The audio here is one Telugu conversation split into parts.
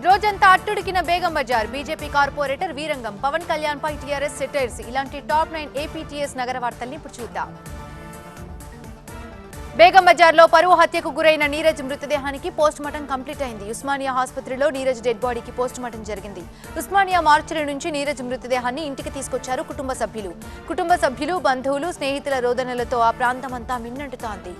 రోజంతా అట్టుడికిన బేగం బజార్ బీజేపీ కార్పొరేటర్ వీరంగం పవన్ కళ్యాణ్ పై టీఆర్ఎస్ సెటైర్స్ ఇలాంటి టాప్ 9 ఏపీటీఎస్ నగర వార్తల్ని ఇప్పుడు చూద్దాం. బేగం బజార్లో పరువు హత్యకు గురైన నీరజ్ మృతదేహానికి పోస్టుమార్టం కంప్లీట్ అయింది. ఉస్మానియా ఆసుపత్రిలో నీరజ్ డెడ్ బాడీకి పోస్టుమార్టం జరిగింది. ఉస్మానియా మార్చిరి నుంచి నీరజ్ మృతదేహాన్ని ఇంటికి తీసుకొచ్చారు కుటుంబ సభ్యులు బంధువులు స్నేహితుల రోదనలతో ఆ ప్రాంతమంతా మిన్నంటుతోంది.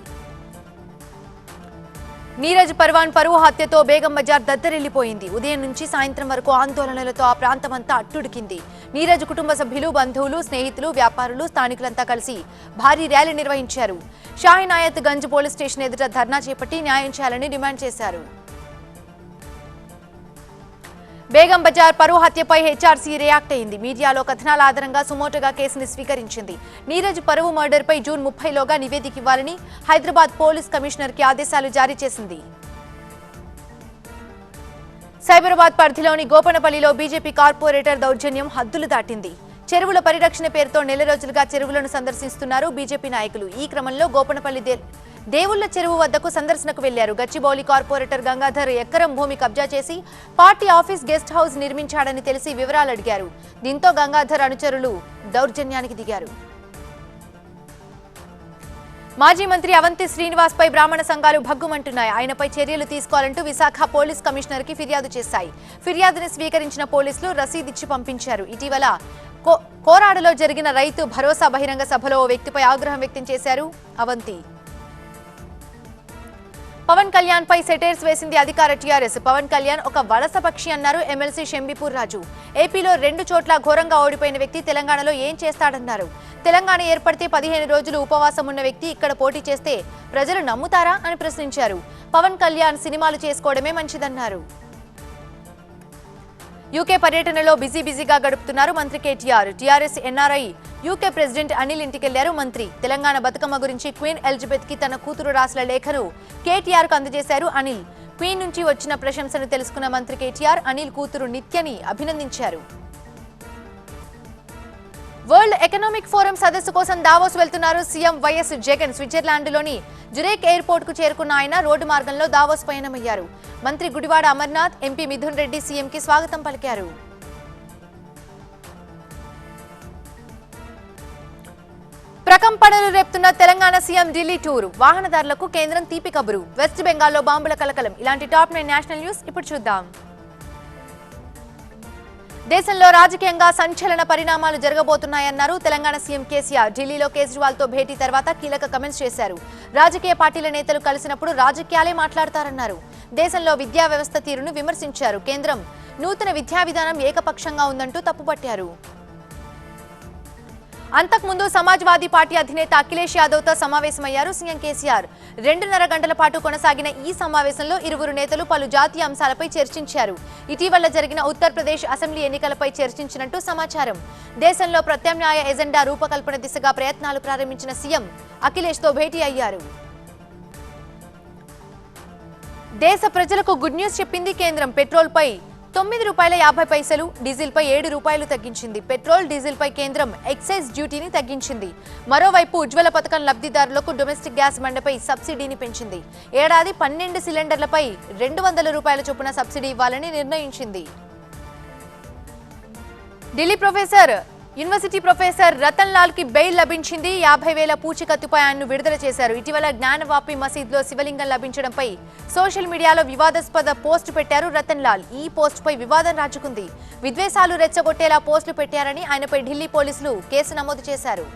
నీరజ్ పర్వాన్ పరువు హత్యతో బేగం బజార్ దద్దరిల్లిపోయింది. ఉదయం నుంచి సాయంత్రం వరకు ఆందోళనలతో ఆ ప్రాంతమంతా అట్టుడికింది. నీరజ్ కుటుంబ సభ్యులు బంధువులు స్నేహితులు వ్యాపారులు స్థానికులంతా కలిసి భారీ ర్యాలీ నిర్వహించారు. షాహీనాయత్ గంజ్ పోలీస్ స్టేషన్ ఎదుట ధర్నా చేపట్టి న్యాయం చేయాలని డిమాండ్ చేశారు. బేగం బజార్ పరువు హత్యపై హెచ్ఆర్సీ రియాక్ట్ అయింది. మీడియాలో కథనాల ఆధారంగా సుమోటోగా కేసుని స్వీకరించింది. నీరజ్ పరువు మర్డర్పై జూన్ 30లోగా నివేదిక ఇవ్వాలని హైదరాబాద్ పోలీస్ కమిషనర్కి ఆదేశాలు జారీ చేసింది. సైబరాబాద్ పరిధిలోని గోపనపల్లిలో బీజేపీ కార్పొరేటర్ దౌర్జన్యం హద్దులు దాటింది. చెరువుల పరిరక్షణ పేరుతో నెల రోజులుగా చెరువులను సందర్శిస్తున్నారు బీజేపీ నాయకులు. ఈ క్రమంలో గోపనపల్లి దేవుళ్ల చెరువు వద్దకు సందర్శనకు వెళ్లారు. గచ్చిబౌలి కార్పొరేటర్ గంగాధర్ ఎకరం భూమి కబ్జా చేసి పార్టీ ఆఫీస్ గెస్ట్ హౌస్ నిర్మించాడని తెలిసి వివరాలు అడిగారు. దీంతో గంగాధర్ అనుచరులు దౌర్జన్యానికి దిగారు. మాజీ మంత్రి అవంతి శ్రీనివాస్ పై బ్రాహ్మణ సంఘాలు భగ్గుమంటున్నాయి. ఆయనపై చర్యలు తీసుకోవాలంటూ విశాఖ పోలీస్ కమిషనర్ కి ఫిర్యాదు చేశాయి. ఫిర్యాదుని స్వీకరించిన పోలీసులు రసీదిచ్చి పంపించారు. ఇటీవల కోరాడలో జరిగిన రైతు భరోసా బహిరంగ సభలో ఓ వ్యక్తిపై ఆగ్రహం వ్యక్తం చేశారు అవంతి. పవన్ కళ్యాణ్ పై సెటైర్స్ వేసింది అధికార టీఆర్ఎస్. పవన్ కళ్యాణ్ ఒక వలస పక్షి అన్నారు ఎమ్మెల్సీ షెంబీపూర్ రాజు. ఏపీలో 2 చోట్ల ఘోరంగా ఓడిపోయిన వ్యక్తి తెలంగాణలో ఏం చేస్తాడన్నారు. తెలంగాణ ఏర్పడితే 15 రోజులు ఉపవాసం ఉన్న వ్యక్తి ఇక్కడ పోటీ చేస్తే ప్రజలు నమ్ముతారా అని ప్రశ్నించారు. పవన్ కళ్యాణ్ సినిమాలు చేసుకోవడమే మంచిదన్నారు. యూకే పర్యటనలో బిజీగా గడుపుతున్నారు మంత్రి KTR. TRS NRI UK president Anil ఇంటికెళ్లారు మంత్రి. తెలంగాణ బతుకమ్మ గురించి క్వీన్ ఎలిజబెత్ కి తన కూతురు రాసిన లేఖను కేటీఆర్ కు అందజేశారు అనిల్. క్వీన్ నుంచి వచ్చిన ప్రశంసను తెలుసుకున్న మంత్రి కేటీఆర్ అనిల్ కూతురు నిత్యని అభినందించారు. వరల్డ్ ఎకనామిక్ ఫోరం సదస్సు కోసం దావోస్ వెళ్తున్నారు సీఎం వైఎస్ జగన్. స్విట్జర్లాండ్లోని జురేక్ ఎయిర్పోర్ట్ కు చేరుకున్న ఆయన రోడ్డు మార్గంలో దావోస్ పయనమయ్యారు. మంత్రి గుడివాడ అమర్నాథ్, ఎంపీ మిథున్ రెడ్డి సీఎం కి స్వాగతం పలికారు. ప్రకంపనలు రేపుతున్న తెలంగాణ సీఎం ఢిల్లీ టూర్. వాహనదారులకు కేంద్రం తీపి కబురు. వెస్ట్ బెంగాల్లో బాంబుల కలకలం. ఇలాంటి టాప్ 9 నేషనల్ న్యూస్ ఇప్పుడు చూద్దాం. దేశంలో రాజకీయంగా సంచలన పరిణామాలు జరగబోతున్నాయన్నారు తెలంగాణ సీఎం కేసీఆర్. ఢిల్లీలో కేజ్రీవాల్ తో భేటీ తర్వాత కీలక కమెంట్స్ చేశారు. రాజకీయ పార్టీల నేతలు కలిసినప్పుడు రాజకీయాలే మాట్లాడతారన్నారు. దేశంలో విద్యా వ్యవస్థ తీరును విమర్శించారు. కేంద్రం నూతన విద్యా విధానం ఏకపక్షంగా ఉందంటూ తప్పుపట్టారు. అంతకుముందు సమాజ్వాదీ పార్టీ అధినేత అఖిలేష్ యాదవ్ తో సమావేశమయ్యారు సీఎం కేసీఆర్. 2.5 గంటల పాటు కొనసాగిన ఈ సమావేశంలో ఇరువురు నేతలు పలు జాతీయ అంశాలపై చర్చించారు. ఇటీవల జరిగిన ఉత్తరప్రదేశ్ అసెంబ్లీ ఎన్నికలపై చర్చించినట్టు సమాచారం. దేశంలో ప్రత్యామ్నాయ ఎజెండా రూపకల్పన దిశగా ప్రయత్నాలు ప్రారంభించిన సీఎం అఖిలేష్ తో భేటీ అయ్యారు. దేశ ప్రజలకు గుడ్ న్యూస్ చెప్పింది కేంద్రం. పెట్రోల్ పై ₹9.50, డీజిల్ పై ₹7 తగ్గించింది. పెట్రోల్ డీజిల్ పై కేంద్రం ఎక్సైజ్ డ్యూటీని తగ్గించింది. మరోవైపు ఉజ్వల పథకం లబ్ధిదారులకు డొమెస్టిక్ గ్యాస్ బండపై సబ్సిడీని పెంచింది. ఏడాది 12 సిలిండర్లపై ₹200 చొప్పున సబ్సిడీ ఇవ్వాలని నిర్ణయించింది. ఢిల్లీ యూనివర్సిటీ ప్రొఫెసర్ రతన్ లాల్ కి బెయిల్ లభించింది. 50,000 పూచికత్తుపై ఆయన్ను విడుదల చేశారు. ఇటీవల జ్ఞానవాపి మసీద్లో శివలింగం లభించడంపై సోషల్ మీడియాలో వివాదాస్పద పోస్టు పెట్టారు రతన్ లాల్. ఈ పోస్టుపై వివాదం రాజుకుంది. విద్వేషాలు రెచ్చగొట్టేలా పోస్టులు పెట్టారని ఆయనపై ఢిల్లీ పోలీసులు కేసు నమోదు చేశారు.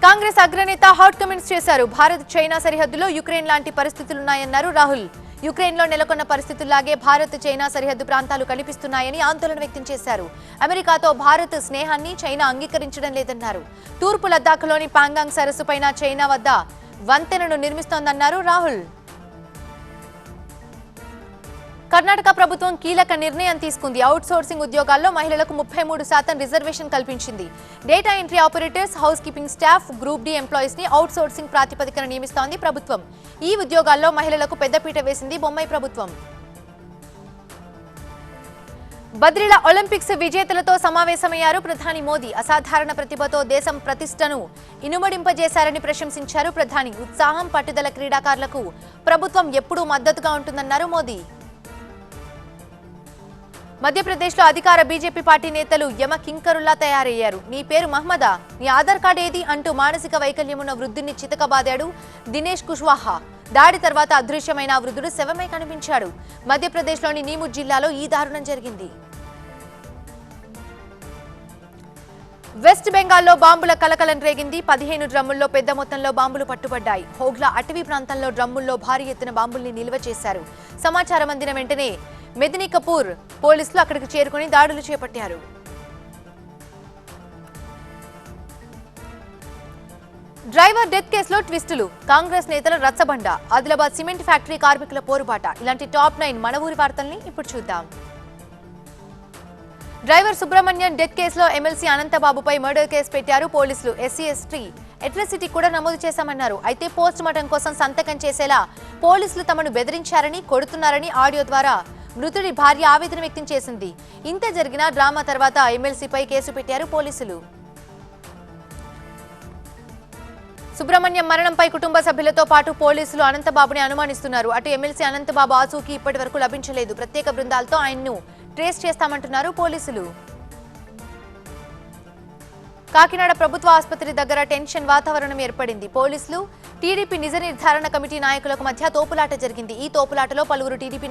కాంగ్రెస్ అగ్రనేత హాట్ కమెంట్స్ చేశారు. భారత్ చైనా సరిహద్దులో యుక్రెయిన్ లాంటి పరిస్థితులున్నాయన్నారు రాహుల్. యుక్రెయిన్లో నెలకొన్న పరిస్థితుల్లాగే భారత్ చైనా సరిహద్దు ప్రాంతాలు కనిపిస్తున్నాయని ఆందోళన వ్యక్తం చేశారు. అమెరికాతో భారత్ స్నేహాన్ని చైనా అంగీకరించడం లేదన్నారు. తూర్పు లద్దాఖ్లోని పాంగాంగ్ సరస్సుపైన చైనా వద్ద వంతెనను నిర్మిస్తోందన్నారు రాహుల్. కర్ణాటక ప్రభుత్వం కీలక నిర్ణయం తీసుకుంది. అవుట్ సోర్సింగ్ ఉద్యోగాల్లో మహిళలకు 33% రిజర్వేషన్ కల్పించింది. Data entry operators, housekeeping staff, group D employees ని అవుట్ సోర్సింగ్ ప్రాతిపదికన నియమిస్తోంది ప్రభుత్వం. ఈ ఉద్యోగాల్లో మహిళలకు పెద్దపీట వేసింది బొమ్మాయి ప్రభుత్వం. బద్రీల ఒలింపిక్స్ విజేతలతో సమావేశమయ్యారు ప్రధాని మోదీ. అసాధారణ ప్రతిభతో దేశం ప్రతిష్టను ఇనుమడింపజేశారని ప్రశంసించారు ప్రధాని. ఉత్సాహం, పట్టుదల క్రీడాకారులకు ప్రభుత్వం ఎప్పుడూ మద్దతుగా ఉంటుందన్నారు మోదీ. మధ్యప్రదేశ్లో అధికార బీజేపీ పార్టీ నేతలు యమ కింకరుల్లా తయారయ్యారు. నీ పేరు మహ్మదా, నీ ఆధార్ కార్డు ఏది అంటూ మానసిక వైకల్యం ఉన్న వృద్ధుడిని చితకబాదాడు దినేష్ కుష్వాహా. దాడి తర్వాత అదృశ్యమైన ఆ వృద్ధుడు శవమై కనిపించాడు. మధ్యప్రదేశ్లోని నీముచ్ జిల్లాలో ఈ దారుణం జరిగింది. వెస్ట్ బెంగాల్లో బాంబుల కలకలం రేగింది. 15 డ్రమ్ముల్లో పెద్ద మొత్తంలో బాంబులు పట్టుబడ్డాయి. హోగ్లా అటవీ ప్రాంతంలో డ్రమ్ముల్లో భారీ ఎత్తున బాంబుల్ని నిల్వ చేశారు. సమాచారం అందిన వెంటనే మెదినీకపూర్ పోలీసులు అక్కడికి చేరుకుని దాడులు చేపట్టారు. డ్రైవర్ డెత్ కేసులో ట్విస్టులు, కాంగ్రెస్ నేతల రచ్చబండ, ఆదిలాబాద్ సిమెంట్ ఫ్యాక్టరీ కార్మికుల పోరుబాట. ఇలాంటి టాప్ 9 మన ఊరి వార్తల్ని ఇప్పుడు చూద్దాం. డ్రైవర్ సుబ్రహ్మణ్యం డెత్ కేసులో ఎమ్మెల్సీ అనంతబాబుపై మర్డర్ కేసు పెట్టారు పోలీసులు. SC/ST అట్రాసిటీ కూడా నమోదు చేశామన్నారు. అయితే పోస్ట్ మార్టం కోసం సంతకం చేసేలా పోలీసులు తమను బెదిరించారని, కొడుతున్నారని ఆడియో ద్వారా మృతుడి భార్య ఆవేదన వ్యక్తం చేసింది. ఇంత జరిగిన డ్రామా తర్వాత ఎమ్మెల్సీపై కేసు పెట్టారు పోలీసులు. సుబ్రహ్మణ్యం మరణంపై కుటుంబ సభ్యులతో పాటు పోలీసులు అనంతబాబుని అనుమానిస్తున్నారు. అటు ఎమ్మెల్సీ అనంతబాబు ఆచూకీ ఇప్పటి వరకు లభించలేదు. ప్రత్యేక బృందాలతో ఆయన్ను ట్రేస్ చేస్తామంటున్నారు పోలీసులు. కాకినాడ ప్రభుత్వ ఆసుపత్రి దగ్గర టెన్షన్ వాతావరణం ఏర్పడింది. పోలీసులు, టీడీపీ నిజ నిర్ధారణ కమిటీ నాయకులకు మధ్య తోపులాట జరిగింది. ఈ తోపులాటలో పలువురు టీడీపీ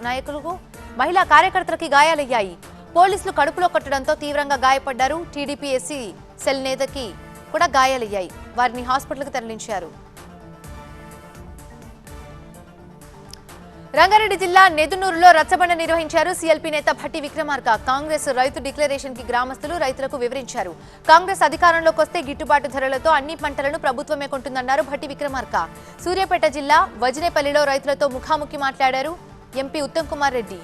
నాయకులకు, మహిళా కార్యకర్తలకి గాయాలయ్యాయి. పోలీసులు కడుపులో కొట్టడంతో తీవ్రంగా గాయపడ్డారు. టీడీపీ SC సెల్ నేతకి కూడా గాయాలయ్యాయి. వారిని హాస్పిటల్కి తరలించారు. రంగారెడ్డి జిల్లా నెదునూరులో రచ్చబండ నిర్వహించారు CLP నేత భట్టి విక్రమార్క. కాంగ్రెస్ రైతు డిక్లరేషన్ కి గ్రామస్తులు రైతులకు వివరించారు. కాంగ్రెస్ అధికారంలోకి వస్తే గిట్టుబాటు ధరలతో అన్ని పంటలను ప్రభుత్వమే కొంటుందన్నారు భట్టి విక్రమార్క. సూర్యాపేట జిల్లా వజనేపల్లిలో రైతులతో ముఖాముఖి మాట్లాడారు ఎంపీ ఉత్తమ్ కుమార్ రెడ్డి.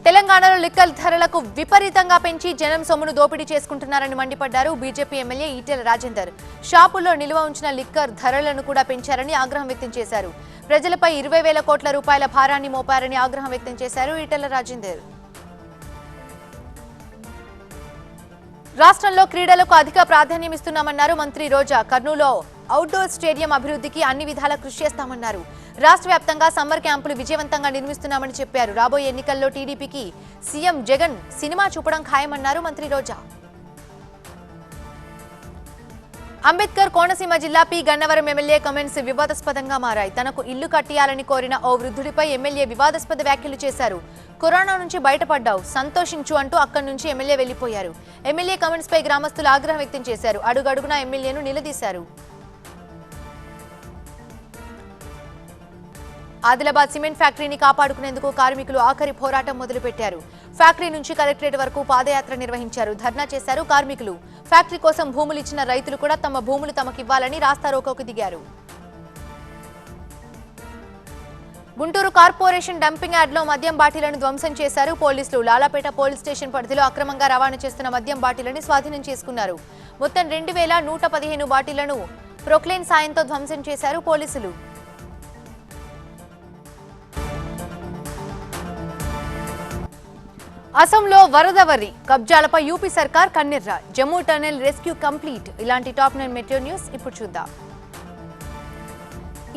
తెలంగాణలో లిక్కర్ ధరలకు విపరీతంగా పెంచి జనం సొమ్మును దోపిడీ చేసుకుంటున్నారని మండిపడ్డారు బీజేపీ ఎమ్మెల్యే ఈటెల రాజేందర్. షాపుల్లో నిల్వ ఉంచిన లిక్కర్ ధరలను కూడా పెంచారని ఆగ్రహం వ్యక్తం చేశారు. ప్రజలపై 20,000 కోట్ల రూపాయల భారాన్ని మోపారని ఆగ్రహం వ్యక్తం చేశారు ఈటెల రాజేందర్. రాష్ట్రంలో క్రీడలకు అధిక ప్రాధాన్యం ఇస్తున్నామన్నారు మంత్రి రోజా. కర్నూలులో అవుట్డోర్ స్టేడియం అభివృద్ధికి అన్ని విధాలా కృషి చేస్తామన్నారు. రాష్ట్ర వ్యాప్తంగా సమ్మర్ క్యాంపులు విజయవంతంగా నిర్మిస్తున్నామని చెప్పారు. రాబోయే ఎన్నికల్లో టీడీపీకి సీఎం జగన్ సినిమా చూపడం ఖాయమన్నారు మంత్రి రోజా. అంబేద్కర్ కోనసీమ జిల్లా పి గన్నవరం ఎమ్మెల్యే కమెంట్స్ వివాదాస్పదంగా మారాయి. తనకు ఇల్లు కట్టియాలని కోరిన ఓ వృద్ధుడిపై ఎమ్మెల్యే వివాదాస్పద వ్యాఖ్యలు చేశారు. కరోనా నుంచి బయటపడ్డావు, సంతోషించు అంటూ అక్కడి నుంచి ఎమ్మెల్యే వెళ్లిపోయారు. ఎమ్మెల్యే కమెంట్స్ పై గ్రామస్తులు ఆగ్రహం వ్యక్తం చేశారు. అడుగడుగునా ఎమ్మెల్యేను నిలదీశారు. ఆదిలాబాద్ సిమెంట్ ఫ్యాక్టరీని కాపాడుకునేందుకు కార్మికులు ఆఖరి పోరాటం మొదలుపెట్టారు. ఫ్యాక్టరీ నుంచి కలెక్టరేట్ వరకు పాదయాత్ర నిర్వహించారు. ధర్నా చేశారు కార్మికులు. ఫ్యాక్టరీ కోసం భూములు ఇచ్చిన రైతులు కూడా తమ భూములు తమకివ్వాలని రాస్తారోకోకు దిగారు. గుంటూరు కార్పొరేషన్ డంపింగ్ యార్డ్లో మద్యం బాటిళ్లను ధ్వంసం చేశారు పోలీసులు. లాలాపేట పోలీస్ స్టేషన్ పరిధిలో అక్రమంగా రవాణా చేస్తున్న మద్యం బాటిళ్లను స్వాధీనం చేసుకున్నారు. మొత్తం 2,115 బాటిళ్లను ప్రొక్లైన్ సాయంతో ధ్వంసం చేశారు పోలీసులు. అసోంలో వరదవరి కబ్జాలపై యూపీ సర్కార్ కన్నెర్ర. Jammu tunnel rescue complete. ఇలాంటి టాప్ 9 మెట్రో న్యూస్ ఇప్పుడు చూద్దాం.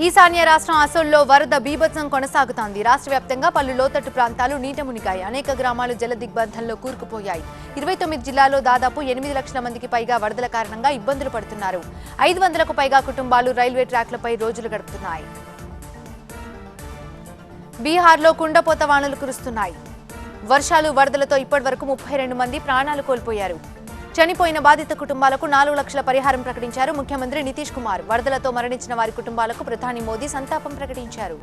ఈశాన్య రాష్ట్రం అసోంలో వరద బీభత్సం కొనసాగుతోంది. రాష్ట్ర వ్యాప్తంగా పలు లోతట్టు ప్రాంతాలు నీట మునిగాయి. అనేక గ్రామాలు జల దిగ్బంధంలో కూరుకుపోయాయి. 29 జిల్లాల్లో దాదాపు 8 లక్షల మందికి పైగా వరదల కారణంగా ఇబ్బందులు పడుతున్నారు. 500కు పైగా కుటుంబాలు రైల్వే ట్రాక్లపై రోజులు గడుపుతున్నాయి. బీహార్లో కుండపోత వానలు కురుస్తున్నాయి. వర్షాలు వరదలతో ఇప్పటివరకు 32 మంది ప్రాణాలు కోల్పోయారు. చనిపోయిన బాధిత కుటుంబాలకు 4 లక్షల పరిహారం ప్రకటించారు ముఖ్యమంత్రి నితీష్ కుమార్. వరదలతో మరణించిన వారి కుటుంబాలకు ప్రధాని మోదీ సంతాపం ప్రకటించారు.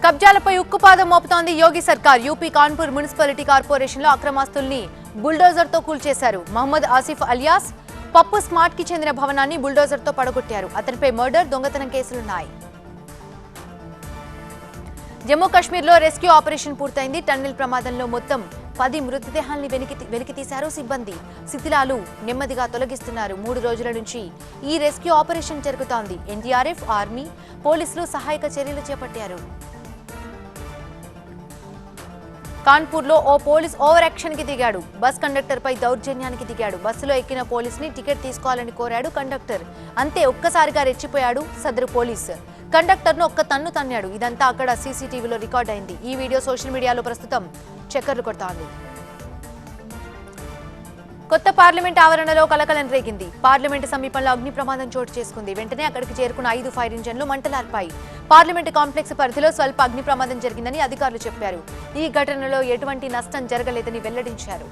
కబ్జాలపై ఉక్కుపాదం మోపుతోంది యోగి సర్కార్. యూపీ కాన్పూర్ మున్సిపాలిటీ కార్పొరేషన్లో అక్రమాస్తుల్ని బుల్డోజర్తో కూల్చేశారు. మహమ్మద్ ఆసిఫ్ అలియాస్ పప్పు స్మార్ట్ కి చెందిన భవనాన్ని బుల్డోజర్తో పడగొట్టారు. అతనిపై మర్డర్, దొంగతనం కేసులున్నాయి. జమ్మూ కాశ్మీర్లో రెస్క్యూ ఆపరేషన్ పూర్తయింది. టన్నెల్ ప్రమాదంలో మొత్తం 10 మృతదేహాల్ని వెలికితీశారు సిబ్బంది. శిథిలాలు నెమ్మదిగా తొలగిస్తున్నారు. 3 రోజుల నుంచి ఈ రెస్క్యూ ఆపరేషన్ జరుగుతోంది. NDRF, ఆర్మీ, పోలీసులు సహాయక చర్యలు చేపట్టారు. కాన్పూర్లో ఓ పోలీస్ ఓవర్ యాక్షన్ కి దిగాడు. బస్ కండక్టర్ పై దౌర్జన్యానికి దిగాడు. బస్సులో ఎక్కిన పోలీస్ ని టికెట్ తీసుకోవాలని కోరాడు కండక్టర్. అంతే ఒక్కసారిగా రెచ్చిపోయాడు సదరు పోలీస్. కండక్టర్ను ఒక్క తన్ను తన్నాడు. ఇదంతా అక్కడ సీసీటీవీలో రికార్డ్ అయింది. ఈ వీడియో సోషల్ మీడియాలో ప్రస్తుతం చక్కర్లు కొడుతోంది. కొత్త పార్లమెంట్ ఆవరణలో కలకలం రేగింది. పార్లమెంటు సమీపంలో అగ్ని ప్రమాదం చోటు చేసుకుంది. వెంటనే అక్కడికి చేరుకున్న 5 ఫైర్ ఇంజన్లు మంటలార్పాయి. పార్లమెంటు కాంప్లెక్స్ పరిధిలో స్వల్ప అగ్ని ప్రమాదం జరిగిందని అధికారులు చెప్పారు. ఈ ఘటనలో ఎటువంటి నష్టం జరగలేదని వెల్లడించారు.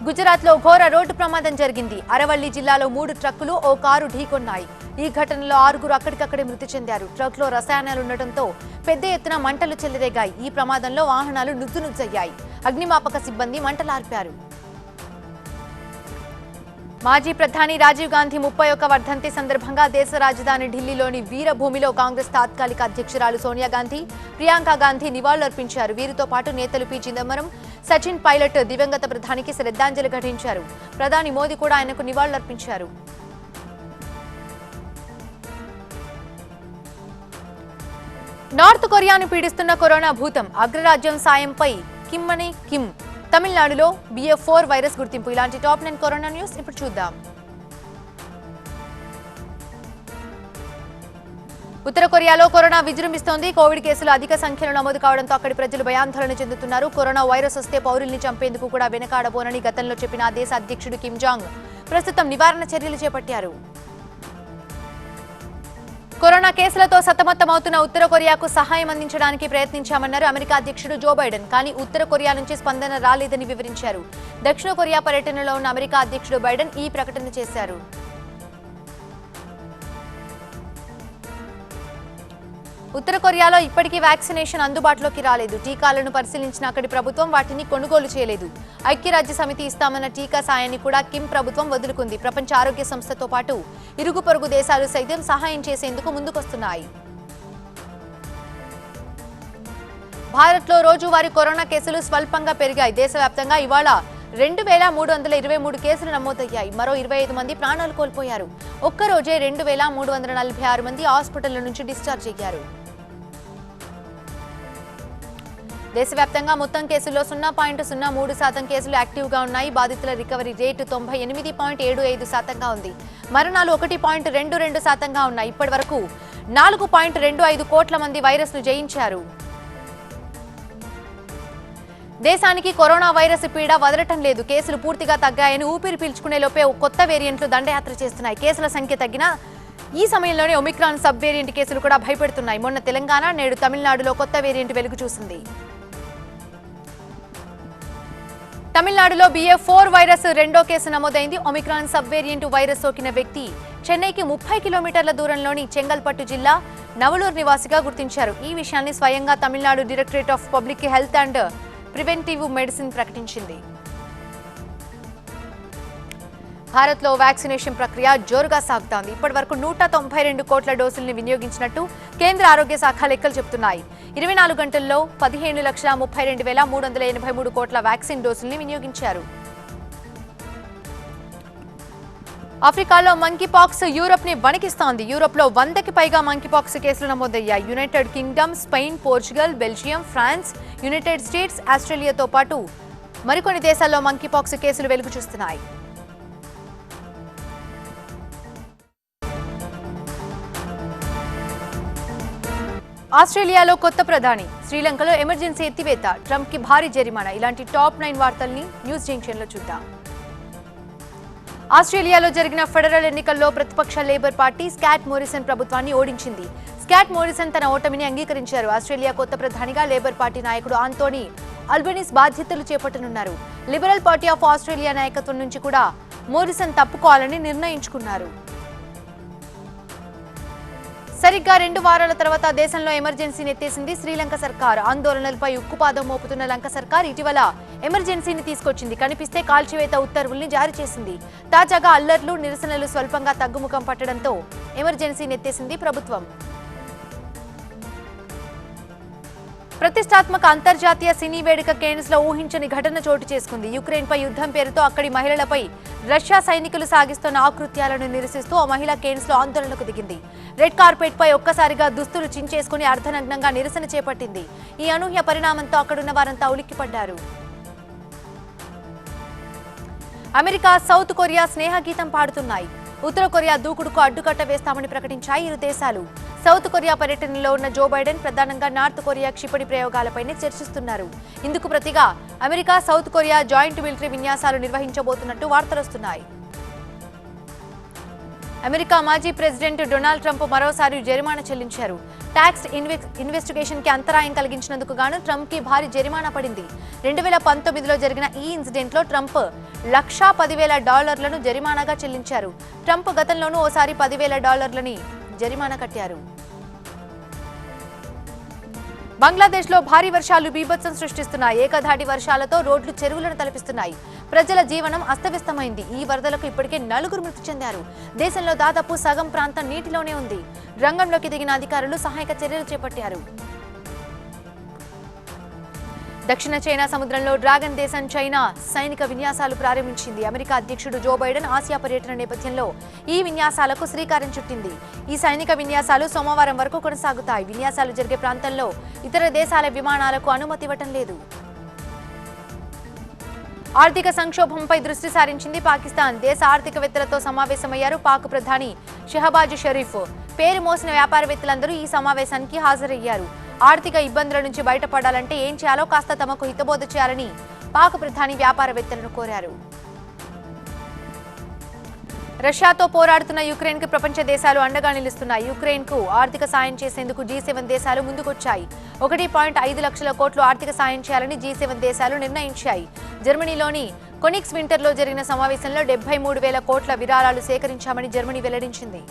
గుజరాత్లో ఘోర రోడ్డు ప్రమాదం జరిగింది. అరవల్లి జిల్లాలో 3 ట్రక్కులు ఓ కారు ఢీకొన్నాయి. ఈ ఘటనలో 6 అక్కడికక్కడే మృతి చెందారు. ట్రక్లో రసాయనాలు ఉండటంతో పెద్ద ఎత్తున మంటలు చెలరేగాయి. ఈ ప్రమాదంలో వాహనాలు నుజ్జునుజ్జయ్యాయి. అగ్నిమాపక సిబ్బంది మంటలార్పారు. మాజీ ప్రధాని రాజీవ్ గాంధీ 31వ వర్ధంతి సందర్భంగా దేశ రాజధాని ఢిల్లీలోని వీరభూమిలో కాంగ్రెస్ తాత్కాలిక అధ్యక్షురాలు సోనియా గాంధీ, ప్రియాంక గాంధీ నివాళులర్పించారు. వీరితో పాటు నేతలు పి చిదంబరం, సచిన్ పైలట్ దివంగత ప్రధానికి శ్రద్ధాంజలి ఘటించారు. ప్రధాని మోదీ కూడా ఆయనకు నివాళులర్పించారు. నార్త్ కొరియాను పీడిస్తున్న కరోనా భూతం. అగ్రరాజ్యం సాయంపై కిమ్మని కిమ్. తమిళనాడులో BF4 వైరస్ గుర్తింపు. ఇలాంటి టాప్ 9 కరోనా న్యూస్ ఇప్పుడు చూద్దాం. ఉత్తర కొరియాలో కరోనా విజృంభిస్తోంది. కోవిడ్ కేసులు అధిక సంఖ్యలో నమోదు కావడంతో అక్కడి ప్రజలు భయాందోళన చెందుతున్నారు. కరోనా వైరస్ వస్తే పౌరుల్ని చంపేందుకు కూడా వెనకాడబోనని గతంలో చెప్పిన ఆ దేశ అధ్యక్షుడు కిమ్ జాంగ్ ప్రస్తుతం నివారణ చర్యలు చేపట్టారు. కరోనా కేసులతో సతమతమవుతున్న ఉత్తర కొరియాకు సహాయం అందించడానికి ప్రయత్నించామన్నారు అమెరికా అధ్యక్షుడు జో బైడెన్. కానీ ఉత్తర కొరియా నుంచి స్పందన రాలేదని వివరించారు. దక్షిణ కొరియా పర్యటనలో ఉన్న అమెరికా అధ్యక్షుడు బైడెన్ ఈ ప్రకటన చేశారు. ఉత్తర కొరియాలో ఇప్పటికీ వ్యాక్సినేషన్ అందుబాటులోకి రాలేదు. టీకాలను పరిశీలించిన అక్కడి ప్రభుత్వం వాటిని కొనుగోలు చేయలేదు. ఐక్యరాజ్య సమితి ఇస్తామన్న టీకా సాయాన్ని కూడా కిమ్ ప్రభుత్వం వదులుకుంది. ప్రపంచ ఆరోగ్య సంస్థతో పాటు ఇరుగు పొరుగు దేశాలు సైతం సహాయం చేసేందుకు ముందుకొస్తున్నాయి. భారత్లో రోజువారీ కరోనా కేసులు స్వల్పంగా పెరిగాయి. దేశవ్యాప్తంగా ఇవాళ 2323 కేసులు నమోదయ్యాయి. మరో 25 మంది ప్రాణాలు కోల్పోయారు. ఒక్కరోజే 2346 మంది హాస్పిటల్ నుంచి డిశ్చార్జ్ అయ్యారు. దేశవ్యాప్తంగా మొత్తం కేసుల్లో 0.03% కేసులు యాక్టివ్గా ఉన్నాయి. బాధితుల రికవరీ రేటు 98.75%గా ఉంది. మరణాలు 1.22%గా ఉన్నాయి. ఇప్పటి వరకు 4.25 కోట్ల మంది వైరస్ను జయించారు. దేశానికి కరోనా వైరస్ పీడ వదలటం లేదు. కేసులు పూర్తిగా తగ్గాయని ఊపిరి పీల్చుకునే లోపే కొత్త వేరియంట్లు దండయాత్ర చేస్తున్నాయి. కేసుల సంఖ్య తగ్గినా ఈ సమయంలోనే ఒమిక్రాన్ సబ్ వేరియంట్ కేసులు కూడా భయపెడుతున్నాయి. మొన్న తెలంగాణ, నేడు తమిళనాడులో కొత్త వేరియంట్ వెలుగు చూసింది. తమిళనాడులో BF4 వైరస్ రెండో కేసు నమోదైంది. ఒమిక్రాన్ సబ్ వేరియంట్ వైరస్ సోకిన వ్యక్తి చెన్నైకి 30 కిలోమీటర్ల దూరంలోని చెంగల్పట్టు జిల్లా నవలూరు నివాసిగా గుర్తించారు. ఈ విషయాన్ని స్వయంగా Tamil Nadu directorate of public health and preventive medicine ప్రకటించింది. భారత్లో వ్యాక్సినేషన్ ప్రక్రియ జోరుగా సాగుతోంది. ఇప్పటి వరకు 192 కోట్ల డోసుల్ని వినియోగించినట్టు కేంద్ర ఆరోగ్య శాఖ లెక్కలు చెబుతున్నాయి. 24 గంటల్లో 15,32,383 కోట్ల వ్యాక్సిన్ డోసుల్ని వినియోగించారు. ఆఫ్రికాలో మంకీపాక్స్ యూరప్ ని వణికిస్తోంది. యూరప్లో 100కి పైగా మంకీపాక్స్ కేసులు నమోదయ్యాయి. United Kingdom, Spain, Portugal, Belgium, France, United States, ఆస్ట్రేలియాతో పాటు మరికొన్ని దేశాల్లో మంకీపాక్స్ కేసులు వెలుగు చూస్తున్నాయి. ఆస్ట్రేలియాలో కొత్త ప్రధాని, శ్రీలంకలో ఎమర్జెన్సీ ఎత్తివేత, ట్రంప్ కి భారీ జరిమానా. ఇలాంటి టాప్ 9 వార్తల్ని న్యూస్ జంక్షన్ లో చూద్దాం. ఆస్ట్రేలియాలో జరిగిన ఫెడరల్ ఎన్నికల్లో ప్రతిపక్ష లేబర్ పార్టీ స్కాట్ మోరిసన్ ప్రభుత్వాన్ని ఓడించింది. స్కాట్ మోరిసన్ తన ఓటమిని అంగీకరించారు. ఆస్ట్రేలియా కొత్త ప్రధానిగా లేబర్ పార్టీ నాయకుడు ఆంటోనీ అల్బనీస్ బాధ్యతలు చేపట్టనున్నారు. లిబరల్ పార్టీ ఆఫ్ ఆస్ట్రేలియా నాయకత్వం నుంచి కూడా మోరిసన్ తప్పుకోవాలని నిర్ణయించుకున్నారు. సరిగ్గా 2 వారాల తర్వాత దేశంలో ఎమర్జెన్సీని ఎత్తేసింది శ్రీలంక సర్కార్. ఆందోళనలపై ఉక్కుపాదం మోపుతున్న లంక సర్కార్ ఇటీవల ఎమర్జెన్సీని తీసుకొచ్చింది. కనిపిస్తే కాల్చివేత ఉత్తర్వుల్ని జారీ చేసింది. తాజాగా అల్లర్లు, నిరసనలు స్వల్పంగా తగ్గుముఖం పట్టడంతో ఎమర్జెన్సీని ఎత్తేసింది ప్రభుత్వం. ప్రతిష్టాత్మక అంతర్జాతీయ సినీ వేడుక కేన్స్ లో ఊహించని ఘటన చోటు చేసుకుంది. యుక్రెయిన్ పై యుద్ధం పేరుతో అక్కడి మహిళలపై రష్యా సైనికులు సాగిస్తున్న ఆకృత్యాలను నిరసిస్తూ ఆ మహిళ కేన్స్ లో ఆందోళనకు దిగింది. రెడ్ కార్పెట్ పై ఒక్కసారిగా దుస్తులు చించేసుకుని అర్ధనగ్నంగా నిరసన చేపట్టింది. ఈ అనూహ్య పరిణామంతో అక్కడున్న వారంతా ఉలిక్కిపడ్డారు. America, south Korea స్నేహగీతం పాడుతున్నాయి. ఉత్తర కొరియా దూకుడుకు అడ్డుకట్ట వేస్తామని ప్రకటించాయి ఇరు దేశాలు. సౌత్ కొరియా పర్యటనలో ఉన్న జో బైడెన్ ప్రధానంగా నార్త్ కొరియా క్షిపణి ప్రయోగాలపైనే చర్చిస్తున్నారు. ఇందుకు ప్రతిగా America, south Korea joint military విన్యాసాలు నిర్వహించబోతున్నట్టు వార్తలొస్తున్నాయి. అమెరికా మాజీ ప్రెసిడెంట్ డొనాల్డ్ ట్రంప్ మరోసారి జరిమానా చెల్లించారు. ట్యాక్స్ ఇన్వెస్టిగేషన్ కి అంతరాయం కలిగించినందుకు గాను ట్రంప్ కి భారీ జరిమానా పడింది. 2019లో జరిగిన ఈ ఇన్సిడెంట్ లో ట్రంప్ $1,10,000 జరిమానాగా చెల్లించారు. ట్రంప్ గతంలోనూ ఓసారి $10,000 జరిమానా కట్టారు. బంగ్లాదేశ్లో భారీ వర్షాలు బీభత్సం సృష్టిస్తున్నాయి. ఏకధాటి వర్షాలతో రోడ్లు చెరువులను తలపిస్తున్నాయి. ప్రజల జీవనం అస్తవ్యస్తమైంది. ఈ వరదలకు ఇప్పటికే 4 మృతి చెందారు. దేశంలో దాదాపు సగం ప్రాంతం నీటిలోనే ఉంది. రంగంలోకి దిగిన అధికారులు సహాయక చర్యలు చేపట్టారు. దక్షిణ చైనా సముద్రంలో డ్రాగన్ దేశం చైనా సైనిక విన్యాసాలు ప్రారంభించింది. అమెరికా అధ్యక్షుడు జో బైడెన్ ఆసియా పర్యటన నేపథ్యంలో ఈ విన్యాసాలకు శ్రీకారం చుట్టింది. ఈ సైనిక విన్యాసాలు సోమవారం వరకు కొనసాగుతాయి. విన్యాసాలు జరిగే ప్రాంతంలో ఇతర దేశాల విమానాలకు అనుమతి ఇవ్వటం లేదు. ఆర్థిక సంక్షోభంపై దృష్టి సారించింది పాకిస్తాన్. దేశ ఆర్థికవేత్తలతో సమావేశమయ్యారు పాక్ ప్రధాని షహబాజ్ షరీఫ్. పేరు మోసిన వ్యాపారవేత్తలందరూ ఈ సమావేశానికి హాజరయ్యారు. ఆర్థిక ఇబ్బందుల నుంచి బయటపడాలంటే ఏం చేయాలో కాస్త తమకు హితబోధ చేయాలని పాక్ ప్రధాని వ్యాపారవేత్తలను కోరారు. రష్యాతో పోరాడుతున్న యుక్రెయిన్కు ప్రపంచ దేశాలు అండగా నిలుస్తున్నాయి. యుక్రెయిన్కు ఆర్థిక సాయం చేసేందుకు G7 దేశాలు ముందుకొచ్చాయి. 1.5 లక్షల కోట్లు ఆర్థిక సాయం చేయాలని G7 దేశాలు నిర్ణయించాయి. జర్మనీలోని కొనిక్స్ వింటర్లో జరిగిన సమావేశంలో 73,000 కోట్ల విరాళాలు సేకరించామని జర్మనీ వెల్లడించింది.